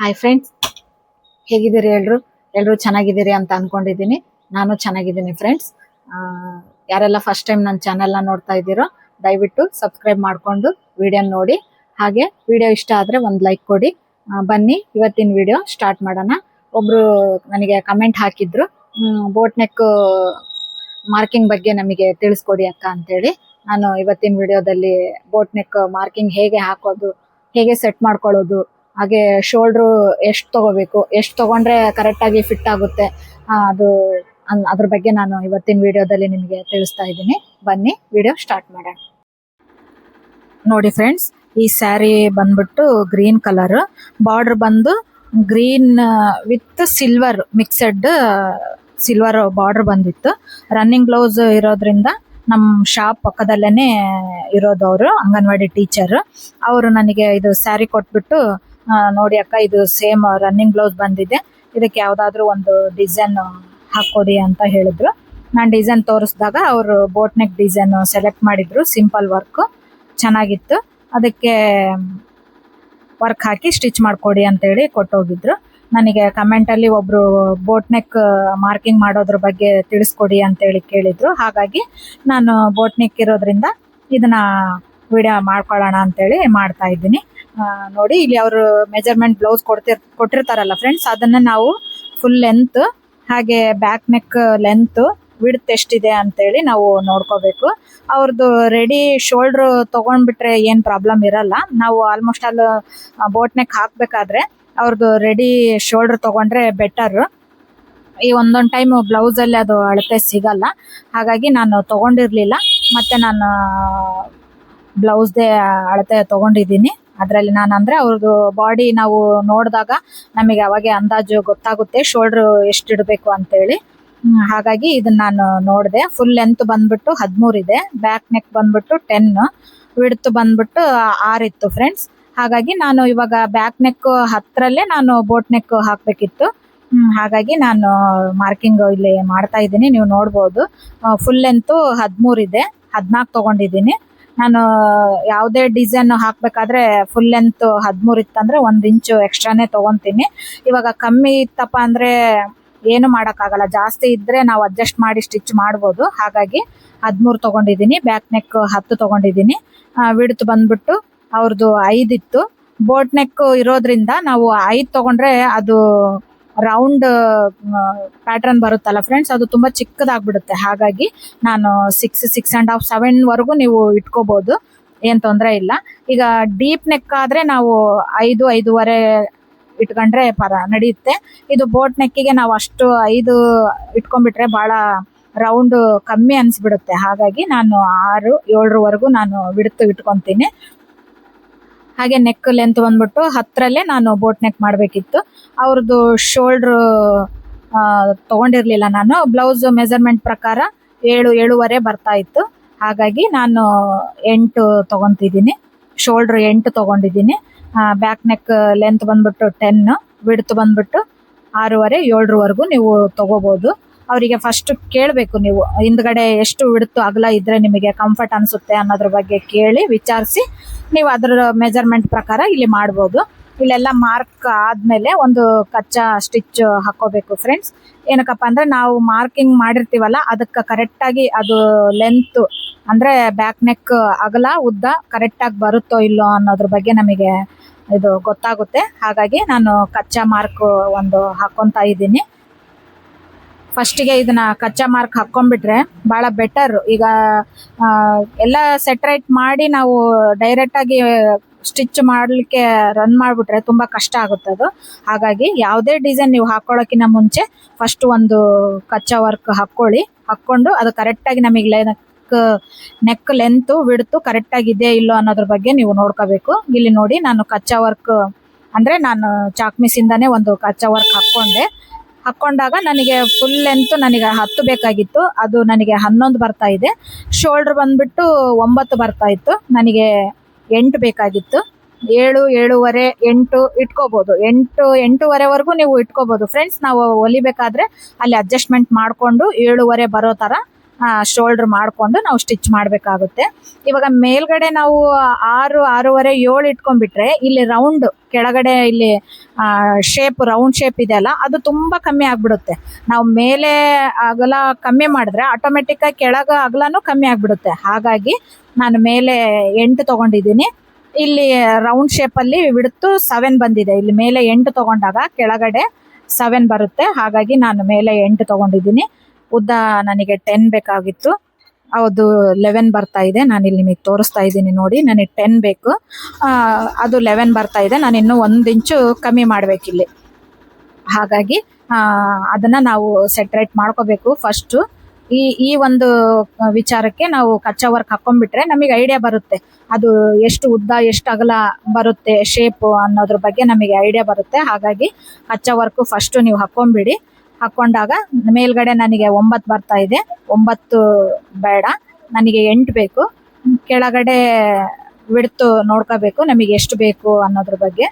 Hi friends, ಹೇಗಿದ್ದೀರಿ? ಎಲ್ಲರೂ ಚೆನ್ನಾಗಿದ್ದೀರಿ ಅಂತ ಅನ್ಕೊಂಡಿದ್ದೀನಿ. ನಾನು ಚೆನ್ನಾಗಿದ್ದೀನಿ ಫ್ರೆಂಡ್ಸ್. ಯಾರೆಲ್ಲ ಫಸ್ಟ್ ಟೈಮ್ ನನ್ನ ಚಾನೆಲ್ನ ನೋಡ್ತಾ ಇದ್ದೀರೋ ದಯವಿಟ್ಟು ಸಬ್ಸ್ಕ್ರೈಬ್ ಮಾಡಿಕೊಂಡು ವಿಡಿಯೋ ನೋಡಿ. ಹಾಗೆ ವಿಡಿಯೋ ಇಷ್ಟ ಆದರೆ ಒಂದು ಲೈಕ್ ಕೊಡಿ. ಬನ್ನಿ ಇವತ್ತಿನ ವಿಡಿಯೋ ಸ್ಟಾರ್ಟ್ ಮಾಡೋಣ. ಒಬ್ಬರು ನನಗೆ ಕಮೆಂಟ್ ಹಾಕಿದ್ರು, ಬೋಟ್ ನೆಕ್ ಮಾರ್ಕಿಂಗ್ ಬಗ್ಗೆ ನಮಗೆ ತಿಳಿಸ್ಕೊಡಿ ಅಕ್ಕ ಅಂತೇಳಿ. ನಾನು ಇವತ್ತಿನ ವಿಡಿಯೋದಲ್ಲಿ ಬೋಟ್ ನೆಕ್ ಮಾರ್ಕಿಂಗ್ ಹೇಗೆ ಹಾಕೋದು, ಹೇಗೆ ಸೆಟ್ ಮಾಡ್ಕೊಳ್ಳೋದು, ಹಾಗೆ ಶೋಲ್ಡ್ರು ಎಷ್ಟು ತಗೋಬೇಕು, ಎಷ್ಟು ತಗೊಂಡ್ರೆ ಕರೆಕ್ಟಾಗಿ ಫಿಟ್ ಆಗುತ್ತೆ, ಅದ್ರ ಬಗ್ಗೆ ನಾನು ಇವತ್ತಿನ ವಿಡಿಯೋದಲ್ಲಿ ನಿಮಗೆ ತಿಳಿಸ್ತಾ ಇದ್ದೀನಿ. ಬನ್ನಿ ವಿಡಿಯೋ ಸ್ಟಾರ್ಟ್ ಮಾಡೋಣ. ನೋಡಿ ಫ್ರೆಂಡ್ಸ್, ಈ ಸ್ಯಾರಿ ಬಂದ್ಬಿಟ್ಟು ಗ್ರೀನ್ ಕಲರ್, ಬಾರ್ಡರ್ ಬಂದು green with silver mixed silver border ಬಂದಿತ್ತು. ರನ್ನಿಂಗ್ ಬ್ಲೌಸ್ ಇರೋದ್ರಿಂದ ನಮ್ಮ ಶಾಪ್ ಪಕ್ಕದಲ್ಲೇ ಇರೋದು ಅವರು ಅಂಗನವಾಡಿ ಟೀಚರ್. ಅವರು ನನಗೆ ಇದು ಸ್ಯಾರಿ ಕೊಟ್ಬಿಟ್ಟು, ನೋಡಿ ಅಕ್ಕ ಇದು ಸೇಮ್ ರನ್ನಿಂಗ್ ಬ್ಲೌಸ್ ಬಂದಿದೆ, ಇದಕ್ಕೆ ಯಾವುದಾದ್ರೂ ಒಂದು ಡಿಸೈನ್ ಹಾಕ್ಕೊಡಿ ಅಂತ ಹೇಳಿದ್ರು. ನಾನು ಡಿಸೈನ್ ತೋರಿಸಿದಾಗ ಅವರು ಬೋಟ್ ನೆಕ್ ಡಿಸೈನ್ ಸೆಲೆಕ್ಟ್ ಮಾಡಿದ್ರು. ಸಿಂಪಲ್ ವರ್ಕ್ ಚೆನ್ನಾಗಿತ್ತು, ಅದಕ್ಕೆ ವರ್ಕ್ ಹಾಕಿ ಸ್ಟಿಚ್ ಮಾಡಿಕೊಡಿ ಅಂತೇಳಿ ಕೊಟ್ಟೋಗಿದ್ರು. ನನಗೆ ಕಮೆಂಟಲ್ಲಿ ಒಬ್ಬರು ಬೋಟ್ ನೆಕ್ ಮಾರ್ಕಿಂಗ್ ಮಾಡೋದ್ರ ಬಗ್ಗೆ ತಿಳಿಸ್ಕೊಡಿ ಅಂತೇಳಿ ಕೇಳಿದ್ರು. ಹಾಗಾಗಿ ನಾನು ಬೋಟ್ ನೆಕ್ ಇರೋದ್ರಿಂದ ಇದನ್ನ ವಿಡಿಯೋ ಮಾಡ್ಕೊಳ್ಳೋಣ ಅಂತೇಳಿ ಮಾಡ್ತಾ ಇದ್ದೀನಿ. ನೋಡಿ, ಇಲ್ಲಿ ಅವರು ಮೆಜರ್ಮೆಂಟ್ ಬ್ಲೌಸ್ ಕೊಟ್ಟಿರ್ತಾರಲ್ಲ ಫ್ರೆಂಡ್ಸ್, ಅದನ್ನು ನಾವು ಫುಲ್ ಲೆಂತ್ ಹಾಗೆ ಬ್ಯಾಕ್ ನೆಕ್ ಲೆಂತ್ ವಿಡ್ತ್ ಎಷ್ಟಿದೆ ಅಂತೇಳಿ ನಾವು ನೋಡ್ಕೋಬೇಕು. ಅವ್ರದ್ದು ರೆಡಿ ಶೋಲ್ಡ್ರ್ ತೊಗೊಂಡ್ಬಿಟ್ರೆ ಏನು ಪ್ರಾಬ್ಲಮ್ ಇರಲ್ಲ. ನಾವು ಆಲ್ಮೋಸ್ಟ್ ಅಲ್ಲಿ ಬೋಟ್ ನೆಕ್ ಹಾಕಬೇಕಾದ್ರೆ ಅವ್ರದ್ದು ರೆಡಿ ಶೋಲ್ಡ್ರ್ ತೊಗೊಂಡ್ರೆ ಬೆಟರ್. ಈ ಒಂದೊಂದು ಟೈಮ್ ಬ್ಲೌಸಲ್ಲಿ ಅದು ಅಳತೆ ಸಿಗಲ್ಲ, ಹಾಗಾಗಿ ನಾನು ತೊಗೊಂಡಿರಲಿಲ್ಲ. ಮತ್ತು ನಾನು ಬ್ಲೌಸ್ದೇ ಅಳತೆ ತೊಗೊಂಡಿದ್ದೀನಿ. ಅದರಲ್ಲಿ ನಾನು ಅಂದರೆ ಅವ್ರದ್ದು ಬಾಡಿ ನಾವು ನೋಡಿದಾಗ ನಮಗೆ ಅವಾಗೆ ಅಂದಾಜು ಗೊತ್ತಾಗುತ್ತೆ ಶೋಲ್ಡ್ರು ಎಷ್ಟು ಇಡಬೇಕು ಅಂತೇಳಿ. ಹಾಗಾಗಿ ಇದನ್ನ ನಾನು ನೋಡಿದೆ. ಫುಲ್ ಲೆಂತ್ ಬಂದ್ಬಿಟ್ಟು 13 ಇದೆ, ಬ್ಯಾಕ್ ನೆಕ್ ಬಂದ್ಬಿಟ್ಟು 10, ವಿಡ್ತ್ ಬಂದ್ಬಿಟ್ಟು 6 ಇತ್ತು ಫ್ರೆಂಡ್ಸ್. ಹಾಗಾಗಿ ನಾನು ಇವಾಗ ಬ್ಯಾಕ್ ನೆಕ್ 10ರಲ್ಲೇ ನಾನು ಬೋಟ್ ನೆಕ್ ಹಾಕಬೇಕಿತ್ತು. ಹಾಗಾಗಿ ನಾನು ಮಾರ್ಕಿಂಗ್ ಇಲ್ಲಿ ಮಾಡ್ತಾ ಇದ್ದೀನಿ, ನೀವು ನೋಡ್ಬೋದು. ಫುಲ್ ಲೆಂತು 13 ಇದೆ, 14 ತೊಗೊಂಡಿದ್ದೀನಿ. ನಾನು ಯಾವುದೇ ಡಿಸೈನ್ ಹಾಕಬೇಕಾದ್ರೆ ಫುಲ್ ಲೆಂತ್ 13 ಇತ್ತಂದರೆ 1 ಇಂಚು ಎಕ್ಸ್ಟ್ರಾನೇ ತೊಗೊತೀನಿ. ಇವಾಗ ಕಮ್ಮಿ ಇತ್ತಪ್ಪ ಅಂದರೆ ಏನು ಮಾಡೋಕ್ಕಾಗಲ್ಲ, ಜಾಸ್ತಿ ಇದ್ದರೆ ನಾವು ಅಡ್ಜಸ್ಟ್ ಮಾಡಿ ಸ್ಟಿಚ್ ಮಾಡ್ಬೋದು. ಹಾಗಾಗಿ 13 ತೊಗೊಂಡಿದ್ದೀನಿ, ಬ್ಯಾಕ್ ನೆಕ್ 10 ತೊಗೊಂಡಿದ್ದೀನಿ. ವಿಡ್ತ್ ಬಂದ್ಬಿಟ್ಟು ಅವ್ರದ್ದು 5 ಇತ್ತು. ಬೋಟ್ ನೆಕ್ ಇರೋದ್ರಿಂದ ನಾವು 5 ತೊಗೊಂಡ್ರೆ ಅದು ರೌಂಡ್ ಪ್ಯಾಟ್ರನ್ ಬರುತ್ತಲ್ಲ ಫ್ರೆಂಡ್ಸ್, ಅದು ತುಂಬ ಚಿಕ್ಕದಾಗ್ಬಿಡುತ್ತೆ. ಹಾಗಾಗಿ ನಾನು 6, 6.5, 7ವರೆಗೂ ನೀವು ಇಟ್ಕೋಬೋದು, ಏನು ತೊಂದರೆ ಇಲ್ಲ. ಈಗ ಡೀಪ್ ನೆಕ್ ಆದರೆ ನಾವು 5, 5.5 ಇಟ್ಕೊಂಡ್ರೆ ನಡೆಯುತ್ತೆ. ಇದು ಬೋಟ್ ನೆಕ್ಕಿಗೆ ನಾವು ಅಷ್ಟು 5 ಇಟ್ಕೊಂಡ್ಬಿಟ್ರೆ ಭಾಳ ರೌಂಡ್ ಕಮ್ಮಿ ಅನಿಸ್ಬಿಡುತ್ತೆ. ಹಾಗಾಗಿ ನಾನು 6, 7ವರೆಗೂ ನಾನು ವಿಡ್ತ್ ಇಟ್ಕೊತೀನಿ. ಹಾಗೆ ನೆಕ್ ಲೆಂತ್ ಬಂದ್ಬಿಟ್ಟು 10ರಲ್ಲೇ ನಾನು ಬೋಟ್ ನೆಕ್ ಮಾಡಬೇಕಿತ್ತು. ಅವ್ರದ್ದು ಶೋಲ್ಡ್ರು ತೊಗೊಂಡಿರಲಿಲ್ಲ ನಾನು. ಬ್ಲೌಸ್ ಮೆಜರ್ಮೆಂಟ್ ಪ್ರಕಾರ 7, 7.5 ಬರ್ತಾ ಇತ್ತು. ಹಾಗಾಗಿ ನಾನು 8 ತೊಗೊತಿದ್ದೀನಿ, ಶೋಲ್ಡ್ರ್ 8 ತೊಗೊಂಡಿದ್ದೀನಿ. ಬ್ಯಾಕ್ ನೆಕ್ ಲೆಂತ್ ಬಂದ್ಬಿಟ್ಟು 10, ವಿಡ್ತ್ ಬಂದ್ಬಿಟ್ಟು 6.5, 7ವರೆಗೂ ನೀವು ತೊಗೋಬೋದು. ಅವರಿಗೆ ಫಸ್ಟ್ ಕೇಳಬೇಕು ನೀವು, ಹಿಂದ್ಗಡೆ ಎಷ್ಟು ವಿಡ್ತ್ ಅಗಲ ಇದ್ದರೆ ನಿಮಗೆ ಕಂಫರ್ಟ್ ಅನಿಸುತ್ತೆ ಅನ್ನೋದ್ರ ಬಗ್ಗೆ ಕೇಳಿ ವಿಚಾರಿಸಿ ನೀವು ಅದರ ಮೆಜರ್ಮೆಂಟ್ ಪ್ರಕಾರ ಇಲ್ಲಿ ಮಾಡ್ಬೋದು. ಇಲ್ಲೆಲ್ಲ ಮಾರ್ಕ್ ಆದಮೇಲೆ ಒಂದು ಕಚ್ಚಾ ಸ್ಟಿಚ್ ಹಾಕ್ಕೋಬೇಕು ಫ್ರೆಂಡ್ಸ್. ಏನಕ್ಕಪ್ಪ ಅಂದರೆ ನಾವು ಮಾರ್ಕಿಂಗ್ ಮಾಡಿರ್ತೀವಲ್ಲ, ಅದಕ್ಕೆ ಕರೆಕ್ಟಾಗಿ ಅದು ಲೆಂತ್ ಅಂದರೆ ಬ್ಯಾಕ್ ನೆಕ್ ಅಗಲ ಉದ್ದ ಕರೆಕ್ಟಾಗಿ ಬರುತ್ತೋ ಇಲ್ಲೋ ಅನ್ನೋದ್ರ ಬಗ್ಗೆ ನಮಗೆ ಇದು ಗೊತ್ತಾಗುತ್ತೆ. ಹಾಗಾಗಿ ನಾನು ಕಚ್ಚಾ ಮಾರ್ಕ್ ಒಂದು ಹಾಕ್ಕೊತಾ ಇದ್ದೀನಿ. ಫಸ್ಟಿಗೆ ಇದನ್ನ ಕಚ್ಚಾ ಮಾರ್ಕ್ ಹಾಕ್ಕೊಂಡ್ಬಿಟ್ರೆ ಭಾಳ ಬೆಟರ್. ಈಗ ಎಲ್ಲ ಸೆಟ್ರೈಟ್ ಮಾಡಿ ನಾವು ಡೈರೆಕ್ಟಾಗಿ ಸ್ಟಿಚ್ ಮಾಡಲಿಕ್ಕೆ ರನ್ ಮಾಡಿಬಿಟ್ರೆ ತುಂಬ ಕಷ್ಟ ಆಗುತ್ತೆ ಅದು. ಹಾಗಾಗಿ ಯಾವುದೇ ಡಿಸೈನ್ ನೀವು ಹಾಕ್ಕೊಳ್ಳೋಕ್ಕಿಂತ ಮುಂಚೆ ಫಸ್ಟ್ ಒಂದು ಕಚ್ಚಾ ವರ್ಕ್ ಹಾಕ್ಕೊಂಡು ಅದು ಕರೆಕ್ಟಾಗಿ ನಮಗೆ ನೆಕ್ ಲೆಂತು ವಿಡ್ತು ಕರೆಕ್ಟಾಗಿದೆ ಇಲ್ಲೋ ಅನ್ನೋದ್ರ ಬಗ್ಗೆ ನೀವು ನೋಡ್ಕೋಬೇಕು. ಇಲ್ಲಿ ನೋಡಿ, ನಾನು ಕಚ್ಚಾ ವರ್ಕ್ ಅಂದರೆ ನಾನು ಚಾಕ್ ಮಿಸಿಂದಾನೇ ಒಂದು ಕಚ್ಚಾ ವರ್ಕ್ ಹಾಕ್ಕೊಂಡಾಗ ನನಗೆ ಫುಲ್ ಲೆಂತ್ ನನಗೆ 10 ಬೇಕಾಗಿತ್ತು, ಅದು ನನಗೆ 11 ಬರ್ತಾ ಇದೆ. ಶೋಲ್ಡ್ರ್ ಬಂದ್ಬಿಟ್ಟು 9 ಬರ್ತಾ ಇತ್ತು, ನನಗೆ 8 ಬೇಕಾಗಿತ್ತು. 7, 7.5, 8 ಇಟ್ಕೋಬೋದು. 8, 8.5ವರೆಗೂ ನೀವು ಇಟ್ಕೋಬೋದು ಫ್ರೆಂಡ್ಸ್. ನಾವು ಹೊಲಿಬೇಕಾದ್ರೆ ಅಲ್ಲಿ ಅಡ್ಜಸ್ಟ್ಮೆಂಟ್ ಮಾಡಿಕೊಂಡು 7.5 ಬರೋ ಥರ ಶೋಲ್ಡರ್ ಮಾಡಿಕೊಂಡು ನಾವು ಸ್ಟಿಚ್ ಮಾಡಬೇಕಾಗುತ್ತೆ. ಇವಾಗ ಮೇಲ್ಗಡೆ ನಾವು 6, 6.5, 7 ಇಟ್ಕೊಂಡ್ಬಿಟ್ರೆ ಇಲ್ಲಿ ರೌಂಡ್ ಕೆಳಗಡೆ ಇಲ್ಲಿ ಶೇಪ್ ರೌಂಡ್ ಶೇಪ್ ಇದೆಯಲ್ಲ ಅದು ತುಂಬ ಕಮ್ಮಿ ಆಗಿಬಿಡುತ್ತೆ. ನಾವು ಮೇಲೆ ಅಗಲ ಕಮ್ಮಿ ಮಾಡಿದ್ರೆ ಆಟೋಮೆಟಿಕ್ಕಾಗಿ ಕೆಳಗೆ ಅಗಲನೂ ಕಮ್ಮಿ ಆಗಿಬಿಡುತ್ತೆ. ಹಾಗಾಗಿ ನಾನು ಮೇಲೆ 8 ತೊಗೊಂಡಿದ್ದೀನಿ. ಇಲ್ಲಿ ರೌಂಡ್ ಶೇಪಲ್ಲಿ ಬಿಡುತ್ತು 7 ಬಂದಿದೆ. ಇಲ್ಲಿ ಮೇಲೆ 8 ತೊಗೊಂಡಾಗ ಕೆಳಗಡೆ 7 ಬರುತ್ತೆ. ಹಾಗಾಗಿ ನಾನು ಮೇಲೆ 8 ತೊಗೊಂಡಿದ್ದೀನಿ. ಉದ್ದ ನನಗೆ 10 ಬೇಕಾಗಿತ್ತು, ಅದು 11 ಬರ್ತಾ ಇದೆ. ನಾನು ಇಲ್ಲಿ ನಿಮಗೆ ತೋರಿಸ್ತಾ ಇದ್ದೀನಿ ನೋಡಿ, ನನಗೆ 10 ಬೇಕು, ಅದು 11 ಬರ್ತಾ ಇದೆ. ನಾನು ಇನ್ನೂ 1 ಇಂಚು ಕಮ್ಮಿ ಮಾಡಬೇಕಿಲ್ಲಿ. ಹಾಗಾಗಿ ಅದನ್ನು ನಾವು ಸೆಟ್ರೇಟ್ ಮಾಡ್ಕೋಬೇಕು ಫಸ್ಟು. ಈ ಒಂದು ವಿಚಾರಕ್ಕೆ ನಾವು ಕಚ್ಚಾ ವರ್ಕ್ ಹಾಕೊಂಡ್ಬಿಟ್ರೆ ನಮಗೆ ಐಡಿಯಾ ಬರುತ್ತೆ, ಅದು ಎಷ್ಟು ಉದ್ದ ಎಷ್ಟು ಅಗಲ ಬರುತ್ತೆ ಶೇಪು ಅನ್ನೋದ್ರ ಬಗ್ಗೆ ನಮಗೆ ಐಡಿಯಾ ಬರುತ್ತೆ. ಹಾಗಾಗಿ ಕಚ್ಚಾ ವರ್ಕು ಫಸ್ಟು ನೀವು ಹಾಕ್ಕೊಂಬಿಡಿ. ಹಾಕ್ಕೊಂಡಾಗ ಮೇಲ್ಗಡೆ ನನಗೆ 9 ಬರ್ತಾ ಇದೆ, 9 ಬೇಡ, ನನಗೆ 8 ಬೇಕು. ಕೆಳಗಡೆ ವಿಡ್ತು ನೋಡ್ಕೋಬೇಕು ನಮಗೆ ಎಷ್ಟು ಬೇಕು ಅನ್ನೋದ್ರ ಬಗ್ಗೆ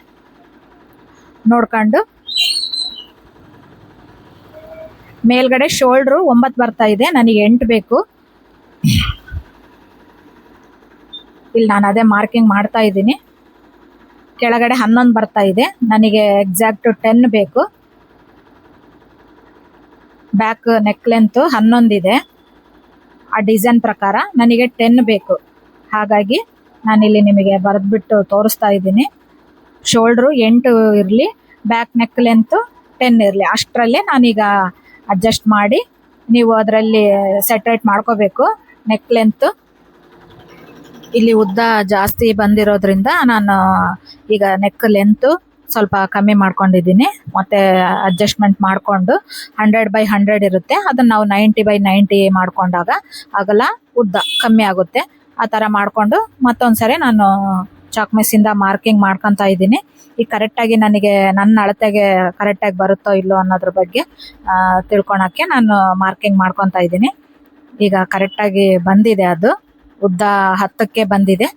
ನೋಡ್ಕೊಂಡು. ಮೇಲ್ಗಡೆ ಶೋಲ್ಡ್ರು 9 ಬರ್ತಾ ಇದೆ, ನನಗೆ 8 ಬೇಕು. ಇಲ್ಲಿ ನಾನು ಅದೇ ಮಾರ್ಕಿಂಗ್ ಮಾಡ್ತಾ ಇದ್ದೀನಿ. ಕೆಳಗಡೆ 11 ಬರ್ತಾ ಇದೆ, ನನಗೆ ಎಕ್ಸಾಕ್ಟ್ 10 ಬೇಕು. ಬ್ಯಾಕ್ ನೆಕ್ ಲೆಂತ್ 11 ಇದೆ, ಆ ಡಿಸೈನ್ ಪ್ರಕಾರ ನನಗೆ 10 ಬೇಕು. ಹಾಗಾಗಿ ನಾನಿಲ್ಲಿ ನಿಮಗೆ ಬರೆದ್ಬಿಟ್ಟು ತೋರಿಸ್ತಾ ಇದ್ದೀನಿ. ಶೋಲ್ಡ್ರು 8 ಇರಲಿ, ಬ್ಯಾಕ್ ನೆಕ್ ಲೆಂತ್ 10 ಇರಲಿ, ಅಷ್ಟರಲ್ಲೇ ನಾನೀಗ ಅಡ್ಜಸ್ಟ್ ಮಾಡಿ ನೀವು ಅದರಲ್ಲಿ ಸೆಟ್ರೇಟ್ ಮಾಡ್ಕೋಬೇಕು. ನೆಕ್ ಲೆಂತ್ ಇಲ್ಲಿ ಉದ್ದ ಜಾಸ್ತಿ ಬಂದಿರೋದ್ರಿಂದ ನಾನು ಈಗ ನೆಕ್ ಲೆಂತು ಸ್ವಲ್ಪ ಕಮ್ಮಿ ಮಾಡ್ಕೊಂಡಿದ್ದೀನಿ. ಮತ್ತು ಅಡ್ಜಸ್ಟ್ಮೆಂಟ್ ಮಾಡಿಕೊಂಡು 100/100 ಇರುತ್ತೆ, ಅದನ್ನು ನಾವು 90/90 ಮಾಡಿಕೊಂಡಾಗ ಅಗಲ ಉದ್ದ ಕಮ್ಮಿ ಆಗುತ್ತೆ. ಆ ಥರ ಮಾಡಿಕೊಂಡು ಮತ್ತೊಂದು ಸರಿ ನಾನು ಚಾಕ್ ಮಿಸ್ಸಿಂದ ಮಾರ್ಕಿಂಗ್ ಮಾಡ್ಕೊತಾ ಇದ್ದೀನಿ. ಈಗ ಕರೆಕ್ಟಾಗಿ ನನಗೆ ನನ್ನ ಅಳತೆಗೆ ಕರೆಕ್ಟಾಗಿ ಬರುತ್ತೋ ಇಲ್ಲೋ ಅನ್ನೋದ್ರ ಬಗ್ಗೆ ತಿಳ್ಕೊಳಕ್ಕೆ ನಾನು ಮಾರ್ಕಿಂಗ್ ಮಾಡ್ಕೊತಾ ಇದ್ದೀನಿ. ಈಗ ಕರೆಕ್ಟಾಗಿ ಬಂದಿದೆ, ಅದು ಉದ್ದ 10ಕ್ಕೆ ಬಂದಿದೆ,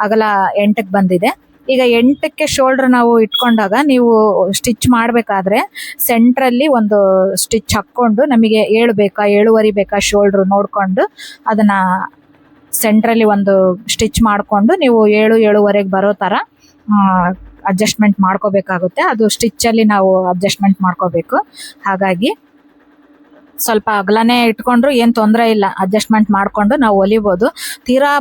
ಅಗಲ 8ಕ್ಕೆ ಬಂದಿದೆ. ಈಗ 8ಕ್ಕೆ ಶೋಲ್ಡ್ರ್ ನಾವು ಇಟ್ಕೊಂಡಾಗ ನೀವು ಸ್ಟಿಚ್ ಮಾಡಬೇಕಾದ್ರೆ ಸೆಂಟ್ರಲ್ಲಿ ಒಂದು ಸ್ಟಿಚ್ ಹಾಕ್ಕೊಂಡು ನಮಗೆ 7 ಬೇಕಾ 7.5 ಬೇಕಾ ಶೋಲ್ಡ್ರು ನೋಡಿಕೊಂಡು ಅದನ್ನು ಸೆಂಟ್ರಲ್ಲಿ ಒಂದು ಸ್ಟಿಚ್ ಮಾಡಿಕೊಂಡು ನೀವು 7, 7.5ಗೆ ಬರೋ ಥರ ಅಡ್ಜಸ್ಟ್ಮೆಂಟ್ ಮಾಡ್ಕೋಬೇಕಾಗುತ್ತೆ. ಅದು ಸ್ಟಿಚ್ಚಲ್ಲಿ ನಾವು ಅಡ್ಜಸ್ಟ್ಮೆಂಟ್ ಮಾಡ್ಕೋಬೇಕು. ಹಾಗಾಗಿ ಸ್ವಲ್ಪ ಅಗಲನೇ ಇಟ್ಕೊಂಡ್ರು ಏನು ತೊಂದರೆ ಇಲ್ಲ, ಅಡ್ಜಸ್ಟ್ಮೆಂಟ್ ಮಾಡಿಕೊಂಡು ನಾವು ಹೊಲಿಬೋದು. ತೀರಾ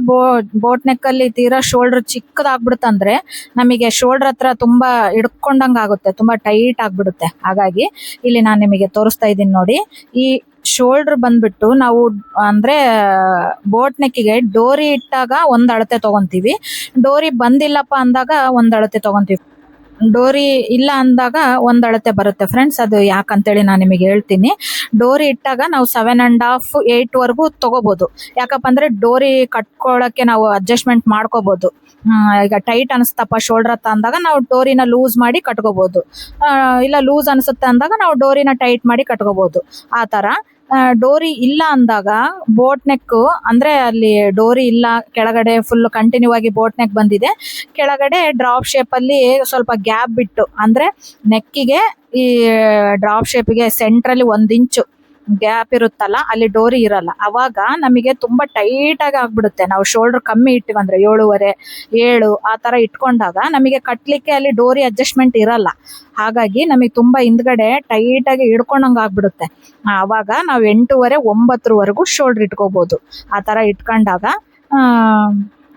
ಬೋಟ್ ನೆಕ್ಕಲ್ಲಿ ತೀರಾ ಶೋಲ್ಡ್ರ್ ಚಿಕ್ಕದಾಗ್ಬಿಡುತ್ತಂದರೆ ನಮಗೆ ಶೋಲ್ಡ್ರ್ ಹತ್ರ ತುಂಬ ಹಿಡ್ಕೊಂಡಂಗೆ ಆಗುತ್ತೆ, ತುಂಬ ಟೈಟ್ ಆಗಿಬಿಡುತ್ತೆ. ಹಾಗಾಗಿ ಇಲ್ಲಿ ನಾನು ನಿಮಗೆ ತೋರಿಸ್ತಾ ಇದ್ದೀನಿ ನೋಡಿ, ಈ ಶೋಲ್ಡ್ರ್ ಬಂದ್ಬಿಟ್ಟು ನಾವು ಅಂದರೆ ಬೋಟ್ ನೆಕ್ಕಿಗೆ ಡೋರಿ ಇಟ್ಟಾಗ ಒಂದು ಅಳತೆ ತೊಗೊತೀವಿ, ಡೋರಿ ಬಂದಿಲ್ಲಪ್ಪ ಅಂದಾಗ ಒಂದು ಅಳತೆ ತೊಗೊತೀವಿ, ಡೋರಿ ಇಲ್ಲ ಅಂದಾಗ ಒಂದು ಅಳತೆ ಬರುತ್ತೆ ಫ್ರೆಂಡ್ಸ್. ಅದು ಯಾಕಂತೇಳಿ ನಾನು ನಿಮಗೆ ಹೇಳ್ತೀನಿ. ಡೋರಿ ಇಟ್ಟಾಗ ನಾವು 7.5, 8ವರೆಗೂ ತೊಗೋಬೋದು. ಯಾಕಪ್ಪ ಅಂದರೆ ಡೋರಿ ಕಟ್ಕೊಳ್ಳೋಕ್ಕೆ ನಾವು ಅಡ್ಜಸ್ಟ್ಮೆಂಟ್ ಮಾಡ್ಕೋಬೋದು. ಈಗ ಟೈಟ್ ಅನಿಸ್ತಪ್ಪ ಶೋಲ್ಡ್ರ್ ಹತ್ತ ಅಂದಾಗ ನಾವು ಡೋರಿನ ಲೂಸ್ ಮಾಡಿ ಕಟ್ಕೋಬೋದು, ಇಲ್ಲ ಲೂಸ್ ಅನಿಸುತ್ತೆ ಅಂದಾಗ ನಾವು ಡೋರಿನ ಟೈಟ್ ಮಾಡಿ ಕಟ್ಕೋಬೋದು. ಆ ಥರ ಡೋರಿ ಇಲ್ಲ ಅಂದಾಗ ಬೋಟ್ ನೆಕ್ ಅಂದರೆ ಅಲ್ಲಿ ಡೋರಿ ಇಲ್ಲ, ಕೆಳಗಡೆ ಫುಲ್ ಕಂಟಿನ್ಯೂ ಆಗಿ ಬೋಟ್ ನೆಕ್ ಬಂದಿದೆ, ಕೆಳಗಡೆ ಡ್ರಾಪ್ ಶೇಪಲ್ಲಿ ಸ್ವಲ್ಪ ಗ್ಯಾಪ್ ಬಿಟ್ಟು ಅಂದರೆ ನೆಕ್ಕಿಗೆ ಈ ಡ್ರಾಪ್ ಶೇಪಿಗೆ ಸೆಂಟ್ರಲ್ಲಿ 1 ಇಂಚು ಗ್ಯಾಪ್ ಇರುತ್ತಲ್ಲ, ಅಲ್ಲಿ ಡೋರಿ ಇರಲ್ಲ. ಅವಾಗ ನಮಗೆ ತುಂಬ ಟೈಟಾಗಿ ಆಗ್ಬಿಡುತ್ತೆ. ನಾವು ಶೋಲ್ಡ್ರ್ ಕಮ್ಮಿ ಇಟ್ಟಿವಂದ್ರೆ 7.5, 7 ಆ ಥರ ಇಟ್ಕೊಂಡಾಗ ನಮಗೆ ಕಟ್ಟಲಿಕ್ಕೆ ಅಲ್ಲಿ ಡೋರಿ ಅಡ್ಜಸ್ಟ್ಮೆಂಟ್ ಇರಲ್ಲ. ಹಾಗಾಗಿ ನಮಗೆ ತುಂಬ ಹಿಂದ್ಗಡೆ ಟೈಟಾಗಿ ಹಿಡ್ಕೊಂಡಂಗೆ ಆಗ್ಬಿಡುತ್ತೆ. ಆವಾಗ ನಾವು 8.5, 9ವರೆಗೂ ಶೋಲ್ಡ್ರ್ ಇಟ್ಕೋಬೋದು. ಆ ಥರ ಇಟ್ಕೊಂಡಾಗ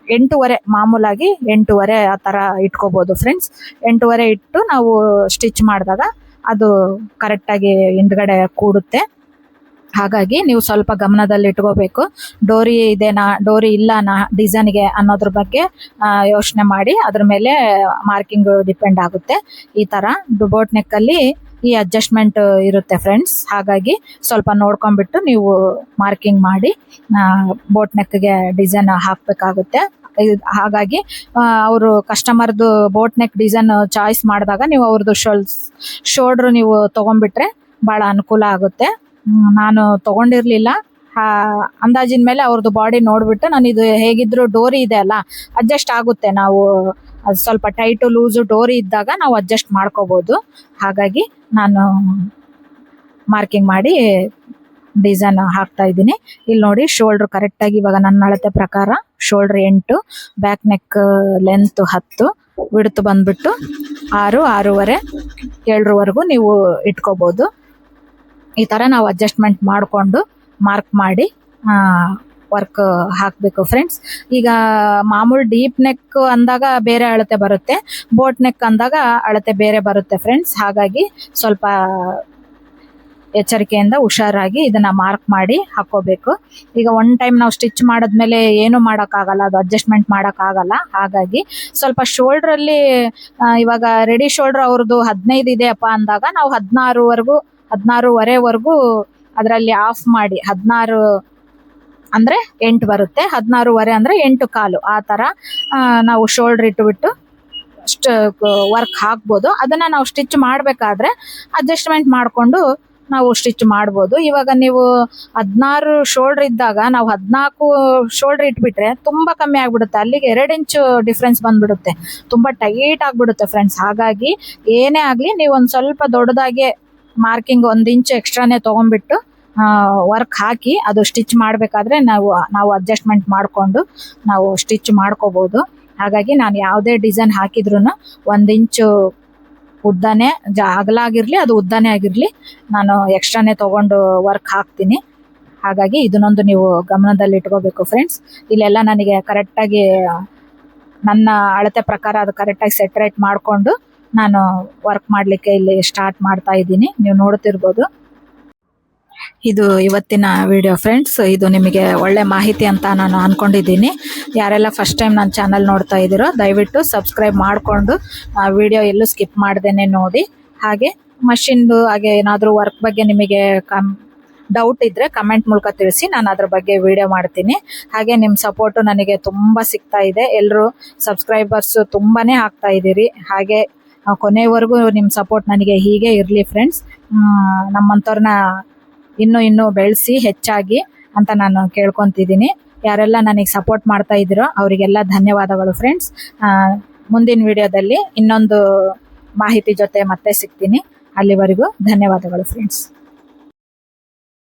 8.5 ಮಾಮೂಲಾಗಿ 8.5 ಆ ಥರ ಇಟ್ಕೋಬೋದು ಫ್ರೆಂಡ್ಸ್. 8.5 ಇಟ್ಟು ನಾವು ಸ್ಟಿಚ್ ಮಾಡಿದಾಗ ಅದು ಕರೆಕ್ಟಾಗಿ ಹಿಂದ್ಗಡೆ ಕೂಡುತ್ತೆ. ಹಾಗಾಗಿ ನೀವು ಸ್ವಲ್ಪ ಗಮನದಲ್ಲಿ ಇಟ್ಕೋಬೇಕು. ಡೋರಿ ಇದೆನಾ ಡೋರಿ ಇಲ್ಲನಾ ಡಿಸೈನ್ಗೆ ಅನ್ನೋದ್ರ ಬಗ್ಗೆ ಯೋಚನೆ ಮಾಡಿ ಅದ್ರ ಮೇಲೆ ಮಾರ್ಕಿಂಗ್ ಡಿಪೆಂಡ್ ಆಗುತ್ತೆ. ಈ ಥರ ಬೋಟ್ ನೆಕ್ಕಲ್ಲಿ ಈ ಅಡ್ಜಸ್ಟ್ಮೆಂಟ್ ಇರುತ್ತೆ ಫ್ರೆಂಡ್ಸ್. ಹಾಗಾಗಿ ಸ್ವಲ್ಪ ನೋಡ್ಕೊಂಡ್ಬಿಟ್ಟು ನೀವು ಮಾರ್ಕಿಂಗ್ ಮಾಡಿ ಬೋಟ್ ನೆಕ್ಗೆ ಡಿಸೈನ್ ಹಾಕಬೇಕಾಗುತ್ತೆ. ಹಾಗಾಗಿ ಅವರು ಕಸ್ಟಮರ್ದು ಬೋಟ್ ನೆಕ್ ಡಿಸೈನ್ ಚಾಯ್ಸ್ ಮಾಡಿದಾಗ ನೀವು ಅವ್ರದ್ದು ಶೋಲ್ಡ್ರು ನೀವು ತೊಗೊಂಡ್ಬಿಟ್ರೆ ಭಾಳ ಅನುಕೂಲ ಆಗುತ್ತೆ. ನಾನು ತೊಗೊಂಡಿರಲಿಲ್ಲ, ಅಂದಾಜಿನ ಮೇಲೆ ಅವ್ರದ್ದು ಬಾಡಿ ನೋಡಿಬಿಟ್ಟು ನಾನು ಇದು ಹೇಗಿದ್ರು ಡೋರಿ ಇದೆ ಅಲ್ಲ ಅಡ್ಜಸ್ಟ್ ಆಗುತ್ತೆ, ನಾವು ಅದು ಸ್ವಲ್ಪ ಟೈಟು ಲೂಸು ಡೋರಿ ಇದ್ದಾಗ ನಾವು ಅಡ್ಜಸ್ಟ್ ಮಾಡ್ಕೋಬೋದು. ಹಾಗಾಗಿ ನಾನು ಮಾರ್ಕಿಂಗ್ ಮಾಡಿ ಡಿಸೈನ್ ಹಾಕ್ತಾ ಇದ್ದೀನಿ. ಇಲ್ಲಿ ನೋಡಿ ಶೋಲ್ಡರ್ ಕರೆಕ್ಟಾಗಿ ಇವಾಗ ನನ್ನ ಅಳತೆ ಪ್ರಕಾರ shoulder 8, back neck length 10, width ಬಂದ್ಬಿಟ್ಟು 6, 6.5, 7ವರೆಗೂ ನೀವು ಇಟ್ಕೋಬಹುದು. ಈ ತರ ನಾವು ಅಡ್ಜಸ್ಟ್ಮೆಂಟ್ ಮಾಡಿಕೊಂಡು ಮಾರ್ಕ್ ಮಾಡಿ ವರ್ಕ್ ಹಾಕಬೇಕು ಫ್ರೆಂಡ್ಸ್. ಈಗ ಮಾಮೂಲು ಡೀಪ್ ನೆಕ್ ಅಂದಾಗ ಬೇರೆ ಅಳತೆ ಬರುತ್ತೆ, ಬೋಟ್ ನೆಕ್ ಅಂದಾಗ ಅಳತೆ ಬೇರೆ ಬರುತ್ತೆ ಫ್ರೆಂಡ್ಸ್. ಹಾಗಾಗಿ ಸ್ವಲ್ಪ ಎಚ್ಚರಿಕೆಯಿಂದ ಹುಷಾರಾಗಿ ಇದನ್ನ ಮಾರ್ಕ್ ಮಾಡಿ ಹಾಕೋಬೇಕು. ಈಗ ಒನ್ ಟೈಮ್ ನಾವು ಸ್ಟಿಚ್ ಮಾಡಿದ್ಮೇಲೆ ಏನು ಮಾಡೋಕ್ಕಾಗಲ್ಲ, ಅದು ಅಡ್ಜಸ್ಟ್ಮೆಂಟ್ ಮಾಡೋಕ್ಕಾಗಲ್ಲ. ಹಾಗಾಗಿ ಸ್ವಲ್ಪ ಶೋಲ್ಡರ್ ಅಲ್ಲಿ ಇವಾಗ ರೆಡಿ ಶೋಲ್ಡರ್ ಅವ್ರದ್ದು 15 ಇದೆ ಅಪ್ಪ ಅಂದಾಗ ನಾವು 16.5ವರೆಗೂ ಅದರಲ್ಲಿ ಆಫ್ ಮಾಡಿ 16 ಅಂದ್ರೆ 8 ಬರುತ್ತೆ, 16.5 ಅಂದ್ರೆ 8.25 ಆ ತರ ನಾವು ಶೋಲ್ಡರ್ ಇಟ್ಟುಬಿಟ್ಟು ವರ್ಕ್ ಹಾಕ್ಬೋದು. ಅದನ್ನ ನಾವು ಸ್ಟಿಚ್ ಮಾಡ್ಬೇಕಾದ್ರೆ ಅಡ್ಜಸ್ಟ್ಮೆಂಟ್ ಮಾಡ್ಕೊಂಡು ನಾವು ಸ್ಟಿಚ್ ಮಾಡ್ಬೋದು. ಇವಾಗ ನೀವು 16 ಶೋಲ್ಡರ್ ಇದ್ದಾಗ ನಾವು 14 ಶೋಲ್ಡರ್ ಇಟ್ಬಿಟ್ರೆ ತುಂಬಾ ಕಮ್ಮಿ ಆಗ್ಬಿಡುತ್ತೆ, ಅಲ್ಲಿಗೆ 2 ಇಂಚು ಡಿಫ್ರೆನ್ಸ್ ಬಂದ್ಬಿಡುತ್ತೆ, ತುಂಬಾ ಟೈಟ್ ಆಗ್ಬಿಡುತ್ತೆ ಫ್ರೆಂಡ್ಸ್. ಹಾಗಾಗಿ ಏನೇ ಆಗ್ಲಿ ನೀವು ಒಂದ್ ಸ್ವಲ್ಪ ದೊಡ್ಡದಾಗೆ ಮಾರ್ಕಿಂಗ್ 1 ಇಂಚು ಎಕ್ಸ್ಟ್ರಾನೇ ತಗೊಂಡ್ಬಿಟ್ಟು ವರ್ಕ್ ಹಾಕಿ ಅದು ಸ್ಟಿಚ್ ಮಾಡ್ಬೇಕಾದ್ರೆ ನಾವು ಅಡ್ಜಸ್ಟ್ಮೆಂಟ್ ಮಾಡ್ಕೊಂಡು ನಾವು ಸ್ಟಿಚ್ ಮಾಡ್ಕೋಬಹುದು. ಹಾಗಾಗಿ ನಾನು ಯಾವುದೇ ಡಿಸೈನ್ ಹಾಕಿದ್ರು 1 ಇಂಚು ಉದ್ದನೇ ಅಗಲ ಆಗಿರ್ಲಿ, ಅದು ಉದ್ದನೇ ಆಗಿರ್ಲಿ, ನಾನು ಎಕ್ಸ್ಟ್ರಾನೇ ತಗೊಂಡು ವರ್ಕ್ ಹಾಕ್ತೀನಿ. ಹಾಗಾಗಿ ಇದನ್ನೊಂದು ನೀವು ಗಮನದಲ್ಲಿ ಇಟ್ಕೋಬೇಕು ಫ್ರೆಂಡ್ಸ್. ಇಲ್ಲೆಲ್ಲ ನನಗೆ ಕರೆಕ್ಟಾಗಿ ನನ್ನ ಅಳತೆ ಪ್ರಕಾರ ಅದು ಕರೆಕ್ಟಾಗಿ ಸೆಟ್ರೇಟ್ ಮಾಡಿಕೊಂಡು ನಾನು ವರ್ಕ್ ಮಾಡಲಿಕ್ಕೆ ಇಲ್ಲಿ ಸ್ಟಾರ್ಟ್ ಮಾಡ್ತಾ ಇದ್ದೀನಿ. ನೀವು ನೋಡ್ತಿರ್ಬೋದು. ಇದು ಇವತ್ತಿನ ವಿಡಿಯೋ ಫ್ರೆಂಡ್ಸ್. ಇದು ನಿಮಗೆ ಒಳ್ಳೆ ಮಾಹಿತಿ ಅಂತ ನಾನು ಅನ್ಕೊಂಡಿದ್ದೀನಿ. ಯಾರೆಲ್ಲ ಫಸ್ಟ್ ಟೈಮ್ ನನ್ನ ಚಾನಲ್ ನೋಡ್ತಾ ಇದ್ದೀರೋ ದಯವಿಟ್ಟು ಸಬ್ಸ್ಕ್ರೈಬ್ ಮಾಡಿಕೊಂಡು ವಿಡಿಯೋ ಎಲ್ಲೂ ಸ್ಕಿಪ್ ಮಾಡ್ದೇನೆ ನೋಡಿ. ಹಾಗೆ ಮಷಿನ್ದು ಹಾಗೆ ಏನಾದರೂ ವರ್ಕ್ ಬಗ್ಗೆ ನಿಮಗೆ ಡೌಟ್ ಇದ್ರೆ ಕಮೆಂಟ್ ಮೂಲಕ ತಿಳಿಸಿ, ನಾನು ಅದ್ರ ಬಗ್ಗೆ ವಿಡಿಯೋ ಮಾಡ್ತೀನಿ. ಹಾಗೆ ನಿಮ್ಮ ಸಪೋರ್ಟು ನನಗೆ ತುಂಬ ಸಿಗ್ತಾ ಇದೆ. ಎಲ್ಲರೂ ಸಬ್ಸ್ಕ್ರೈಬರ್ಸ್ ತುಂಬಾನೇ ಆಗ್ತಾ ಇದ್ದೀರಿ. ಹಾಗೆ ಕೊನೆವರೆಗೂ ನಿಮ್ಮ ಸಪೋರ್ಟ್ ನನಗೆ ಹೀಗೆ ಇರಲಿ ಫ್ರೆಂಡ್ಸ್. ನಮ್ಮಂಥವ್ರನ್ನ ಇನ್ನೂ ಬೆಳೆಸಿ ಹೆಚ್ಚಾಗಿ ಅಂತ ನಾನು ಕೇಳ್ಕೊತಿದ್ದೀನಿ. ಯಾರೆಲ್ಲ ನನಗೆ ಸಪೋರ್ಟ್ ಮಾಡ್ತಾ ಇದ್ದೀರೋ ಅವರಿಗೆಲ್ಲ ಧನ್ಯವಾದಗಳು ಫ್ರೆಂಡ್ಸ್. ಮುಂದಿನ ವಿಡಿಯೋದಲ್ಲಿ ಇನ್ನೊಂದು ಮಾಹಿತಿ ಜೊತೆ ಮತ್ತೆ ಸಿಗ್ತೀನಿ. ಅಲ್ಲಿವರೆಗೂ ಧನ್ಯವಾದಗಳು ಫ್ರೆಂಡ್ಸ್.